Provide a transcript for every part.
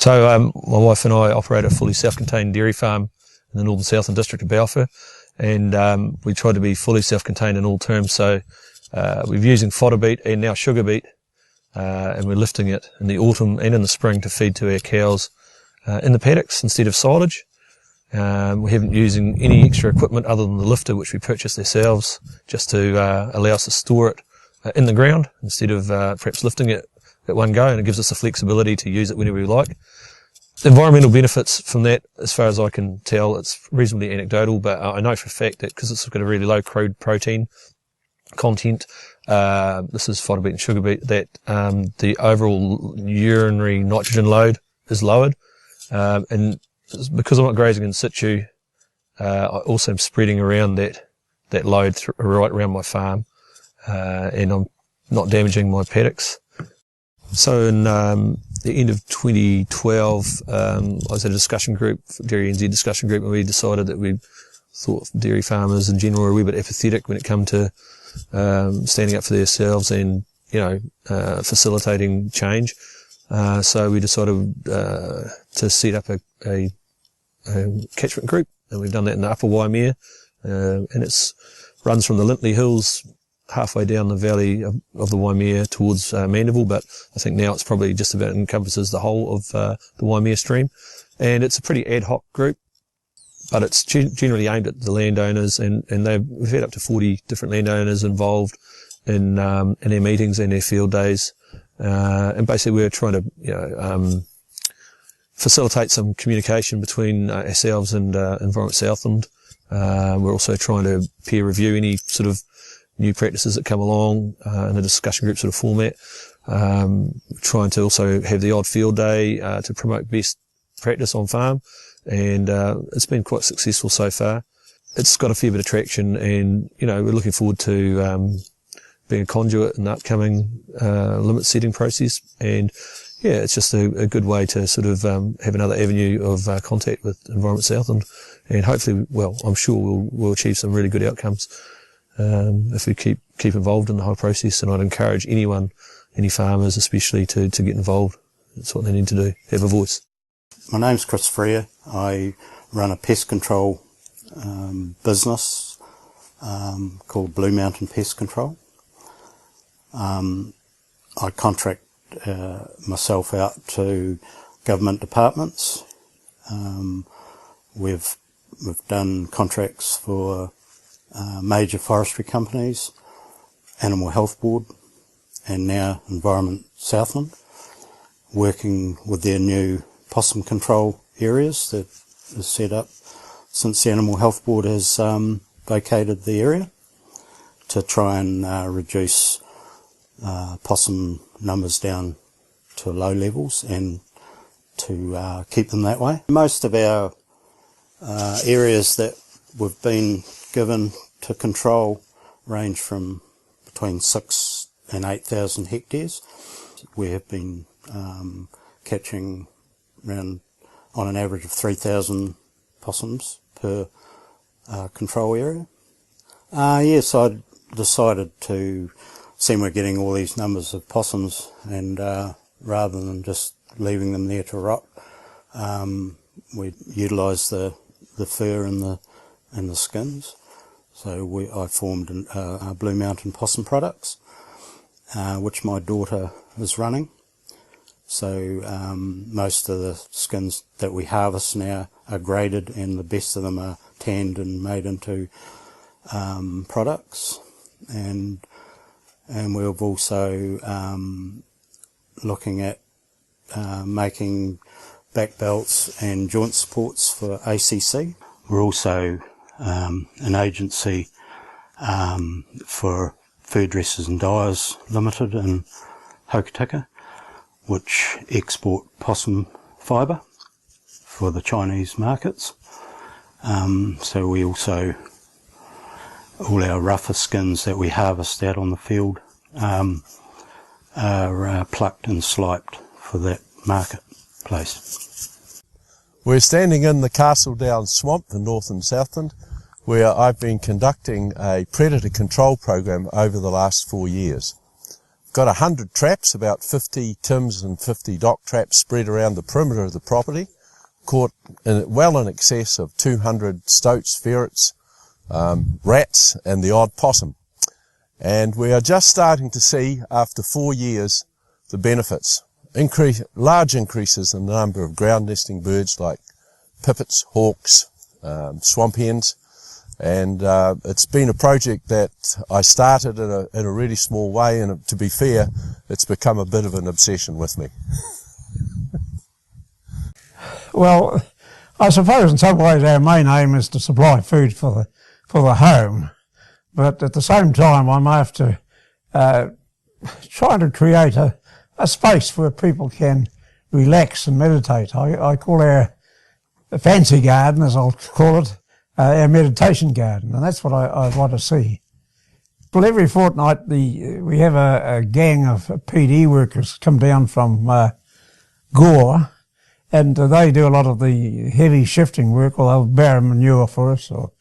So my wife and I operate a fully self-contained dairy farm in the northern southern district of Balfour, and we try to be fully self-contained in all terms. So we're using fodder beet and now sugar beet, and we're lifting it in the autumn and in the spring to feed to our cows in the paddocks instead of silage. We haven't using any extra equipment other than the lifter, which we purchased ourselves, just to allow us to store it in the ground instead of perhaps lifting it at one go, and it gives us the flexibility to use it whenever we like. The environmental benefits from that, as far as I can tell, it's reasonably anecdotal, but I know for a fact that because it's got a really low crude protein content, this is fodder beet and sugar beet, that the overall urinary nitrogen load is lowered, and because I'm not grazing in situ, I also am spreading around that load right around my farm, and I'm not damaging my paddocks. So in the end of 2012, I was at a discussion group, Dairy NZ discussion group, and we decided that we thought dairy farmers in general were a wee bit apathetic when it come to standing up for themselves and, facilitating change. So we decided to set up a catchment group, and we've done that in the Upper Waimea, and it's runs from the Lintley Hills halfway down the valley of the Waimea towards Mandeville, but I think now it's probably just about encompasses the whole of the Waimea stream. And it's a pretty ad hoc group, but it's generally aimed at the landowners, and we've had up to 40 different landowners involved in their meetings and their field days. And basically we're trying to, facilitate some communication between ourselves and Environment Southland. We're also trying to peer review any sort of new practices that come along in a discussion group sort of format. Trying to also have the odd field day to promote best practice on farm, and it's been quite successful so far. It's got a fair bit of traction, and we're looking forward to being a conduit in the upcoming limit setting process. And yeah, it's just a good way to sort of have another avenue of contact with Environment Southland, and hopefully, well, I'm sure we'll achieve some really good outcomes if we keep involved in the whole process. And I'd encourage any farmers especially, to get involved. That's what they need to do, have a voice. My name's Chris Freer. I run a pest control business called Blue Mountain Pest Control. I contract myself out to government departments. We've done contracts for major forestry companies, Animal Health Board, and now Environment Southland, working with their new possum control areas that is set up since the Animal Health Board has vacated the area, to try and reduce possum numbers down to low levels and to keep them that way. Most of our areas that we've been given to control range from between 6,000 and 8,000 hectares. We have been catching around, on an average of 3,000 possums per control area. Yes, I decided to, seeing we're getting all these numbers of possums, and rather than just leaving them there to rot, we utilise the fur and the skins. So I formed Blue Mountain Possum Products, which my daughter is running. So most of the skins that we harvest now are graded, and the best of them are tanned and made into products. And we've also looking at making back belts and joint supports for ACC. We're also an agency for Fur Dressers and Dyers Limited in Hokitika, which export possum fibre for the Chinese markets. So we also, all our rougher skins that we harvest out on the field are plucked and sliped for that marketplace. We're standing in the Castle Down Swamp in northern Southland, where I've been conducting a predator control program over the last 4 years. got 100 traps, about 50 Tims and 50 dock traps spread around the perimeter of the property, caught well in excess of 200 stoats, ferrets, rats and the odd possum. And we are just starting to see, after 4 years, the benefits. Large increases in the number of ground nesting birds like pipits, hawks, swamp hens, and it's been a project that I started in a really small way, and to be fair, it's become a bit of an obsession with me. Well, I suppose in some ways our main aim is to supply food for the home, but at the same time I'm after trying to create a space where people can relax and meditate. I call our fancy garden, as I'll call it, our meditation garden, and that's what I want to see. Well, every fortnight we have a gang of PD workers come down from Gore, and they do a lot of the heavy shifting work, or they'll barrow manure for us or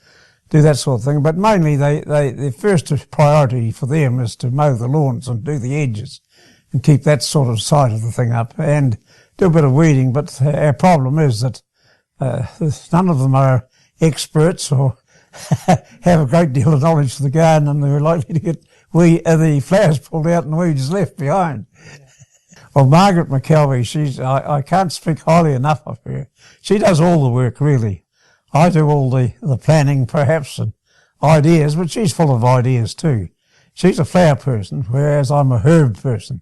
do that sort of thing. But mainly the first priority for them is to mow the lawns and do the edges and keep that sort of side of the thing up and do a bit of weeding. But our problem is that none of them are experts or have a great deal of knowledge of the garden, and they're likely to get the flowers pulled out and weeds left behind. Well, Margaret McKelvey, I can't speak highly enough of her. She does all the work, really. I do all the planning, perhaps, and ideas, but she's full of ideas too. She's a flower person, whereas I'm a herb person.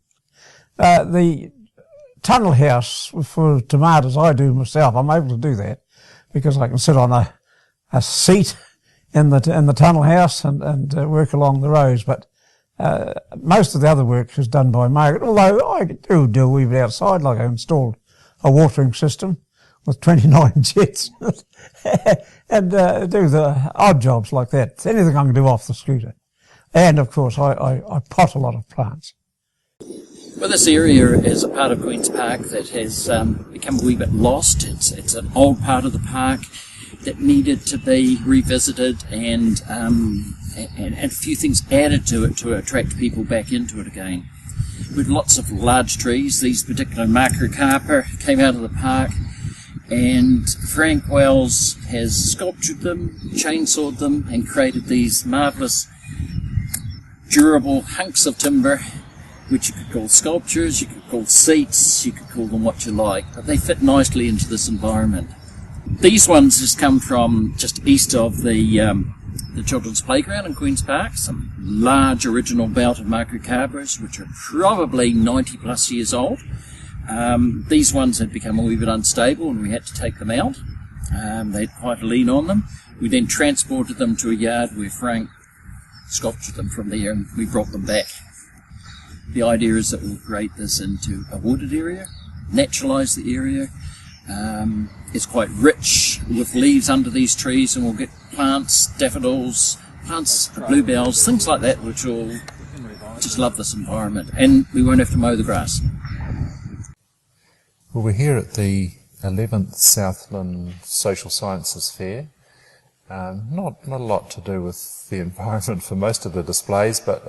The tunnel house for tomatoes, I do myself. I'm able to do that because I can sit on a seat in the tunnel house and work along the rows, but most of the other work is done by Margaret, although I do a wee bit outside, like I installed a watering system with 29 jets and do the odd jobs like that. It's anything I can do off the scooter. And, of course, I pot a lot of plants. Well, this area is a part of Queen's Park that has become a wee bit lost. It's an old part of the park that needed to be revisited and a few things added to it to attract people back into it again. With lots of large trees, these particular macrocarpa came out of the park, and Frank Wells has sculptured them, chainsawed them, and created these marvellous durable hunks of timber, which you could call sculptures, you could call seats, you could call them what you like, but they fit nicely into this environment. These ones just come from just east of the children's playground in Queen's Park, some large original belted macrocarpas, which are probably 90 plus years old. These ones had become a wee bit unstable and we had to take them out. They had quite a lean on them. We then transported them to a yard where Frank sculptured them from there, and we brought them back. The idea is that we'll create this into a wooded area, naturalise the area. It's quite rich with leaves under these trees, and we'll get plants, daffodils, plants, bluebells, things like that, which will just love this environment, and we won't have to mow the grass. Well, we're here at the 11th Southland Social Sciences Fair. Not a lot to do with the environment for most of the displays, but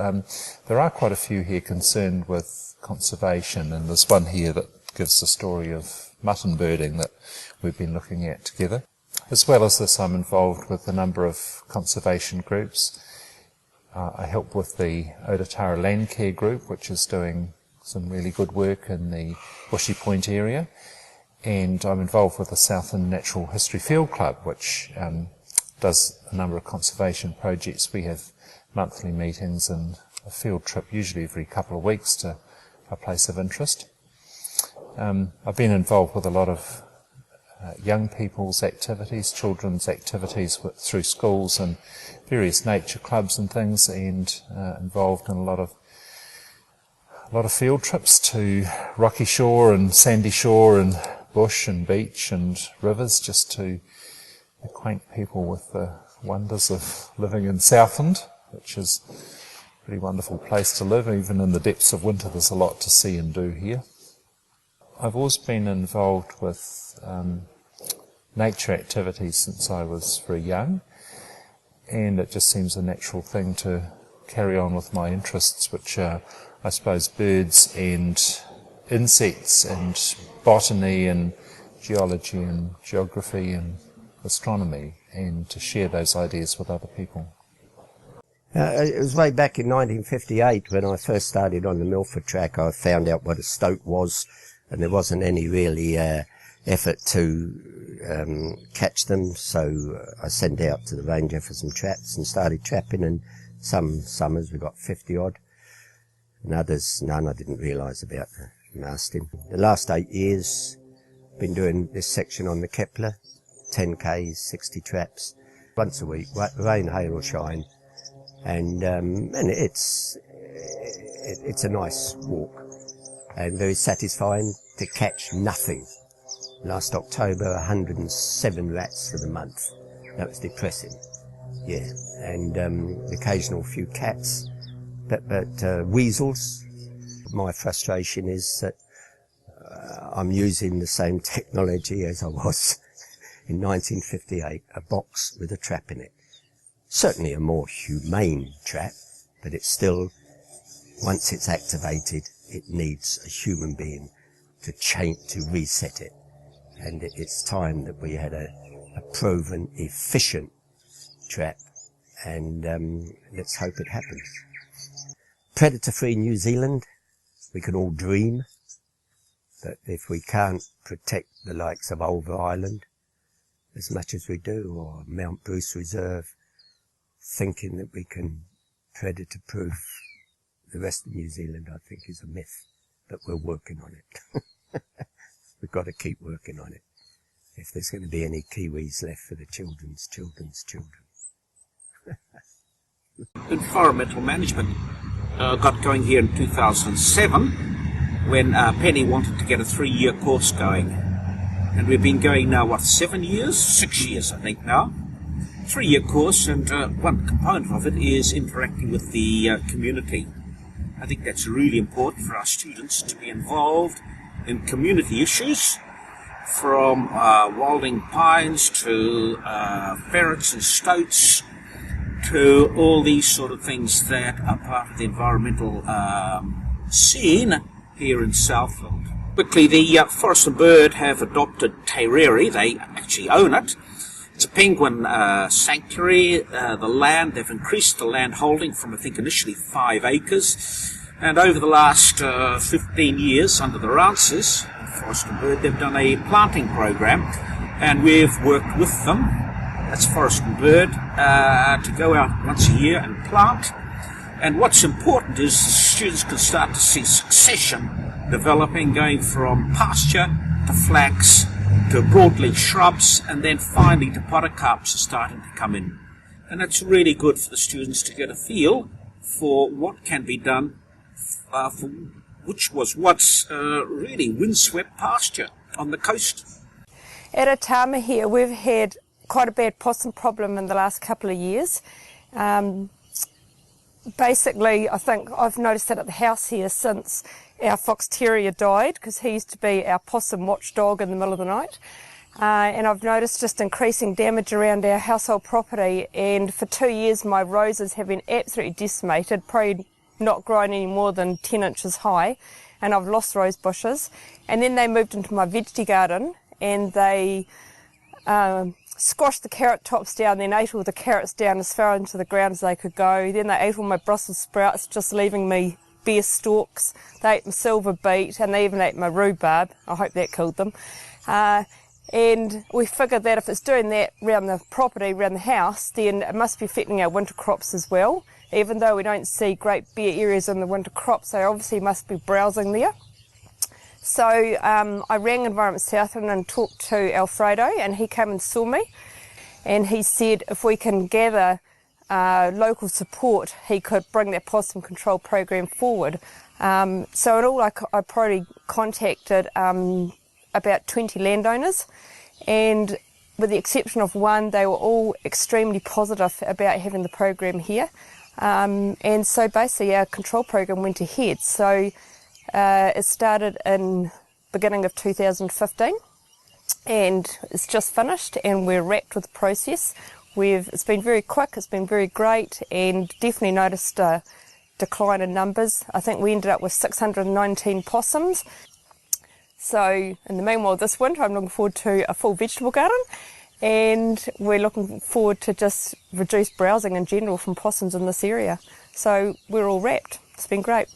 there are quite a few here concerned with conservation, and there's one here that gives the story of mutton birding that we've been looking at together. As well as this, I'm involved with a number of conservation groups. I help with the Ototara Land Care Group, which is doing some really good work in the Bushy Point area, and I'm involved with the Southland Natural History Field Club, which does a number of conservation projects. We have monthly meetings and a field trip, usually every couple of weeks, to a place of interest. I've been involved with a lot of young people's activities, children's activities through schools and various nature clubs and things, and involved in a lot of field trips to rocky shore and sandy shore and bush and beach and rivers, just to acquaint people with the wonders of living in Southland, which is a pretty wonderful place to live. Even in the depths of winter, there's a lot to see and do here. I've always been involved with nature activities since I was very young, and it just seems a natural thing to carry on with my interests, which are I suppose, birds and insects and botany and geology and geography and astronomy, and to share those ideas with other people. It was way back in 1958 when I first started on the Milford track. I found out what a stoat was, and there wasn't any really effort to catch them, so I sent out to the ranger for some traps and started trapping, and some summers we got 50 odd, and others none. I didn't realise about masting. The last 8 years been doing this section on the Kepler, 10 Ks, 60 traps, once a week, rain, hail or shine, and it's a nice walk and very satisfying to catch nothing. Last October, 107 rats for the month. That was depressing. Yeah, and occasional few cats, but weasels. My frustration is that I'm using the same technology as I was in 1958, a box with a trap in it. Certainly a more humane trap, but it's still, once it's activated, it needs a human being to reset it. And it's time that we had a proven, efficient trap, and let's hope it happens. Predator-free New Zealand, we can all dream, but if we can't protect the likes of Ulva Island as much as we do, or Mount Bruce Reserve, thinking that we can predator-proof the rest of New Zealand, I think is a myth, but we're working on it. We've got to keep working on it if there's going to be any Kiwis left for the children's children. Environmental management got going here in 2007 when Penny wanted to get a 3-year course going. And we've been going now, 7 years? 6 years, I think now. 3-year course, and one component of it is interacting with the community. I think that's really important for our students to be involved in community issues, from wilding pines to ferrets and stoats, to all these sort of things that are part of the environmental scene here in Southland. Quickly, the Forest and Bird have adopted Taireri. They actually own it. It's a penguin sanctuary. The land, they've increased the land holding from, I think, initially 5 acres. And over the last 15 years, under the Rances, Forest and Bird, they've done a planting program, and we've worked with them, that's Forest and Bird, to go out once a year and plant. And what's important is the students can start to see succession developing, going from pasture to flax to broadleaf shrubs, and then finally to podocarps are starting to come in. And it's really good for the students to get a feel for what can be done for which was once really windswept pasture on the coast. At Atama here, we've had quite a bad possum problem in the last couple of years. Basically, I think I've noticed that at the house here since our fox terrier died, because he used to be our possum watchdog in the middle of the night. And I've noticed just increasing damage around our household property, and for 2 years my roses have been absolutely decimated, probably not growing any more than 10 inches high, and I've lost rose bushes. And then they moved into my veggie garden, and they squashed the carrot tops down, then ate all the carrots down as far into the ground as they could go. Then they ate all my Brussels sprouts, just leaving me bare stalks. They ate my silver beet, and they even ate my rhubarb. I hope that killed them. And we figured that if it's doing that around the property, around the house, then it must be affecting our winter crops as well. Even though we don't see great bare areas in the winter crops, they obviously must be browsing there. So I rang Environment Southland and talked to Alfredo, and he came and saw me, and he said if we can gather local support, he could bring that possum control program forward. So in all, I probably contacted about 20 landowners, and with the exception of one, they were all extremely positive about having the program here. And so basically our control program went ahead. So it started in beginning of 2015, and it's just finished, and we're wrapped with the process. It's been very quick, it's been very great, and definitely noticed a decline in numbers. I think we ended up with 619 possums. So in the meanwhile this winter I'm looking forward to a full vegetable garden, and we're looking forward to just reduced browsing in general from possums in this area. So we're all wrapped. It's been great.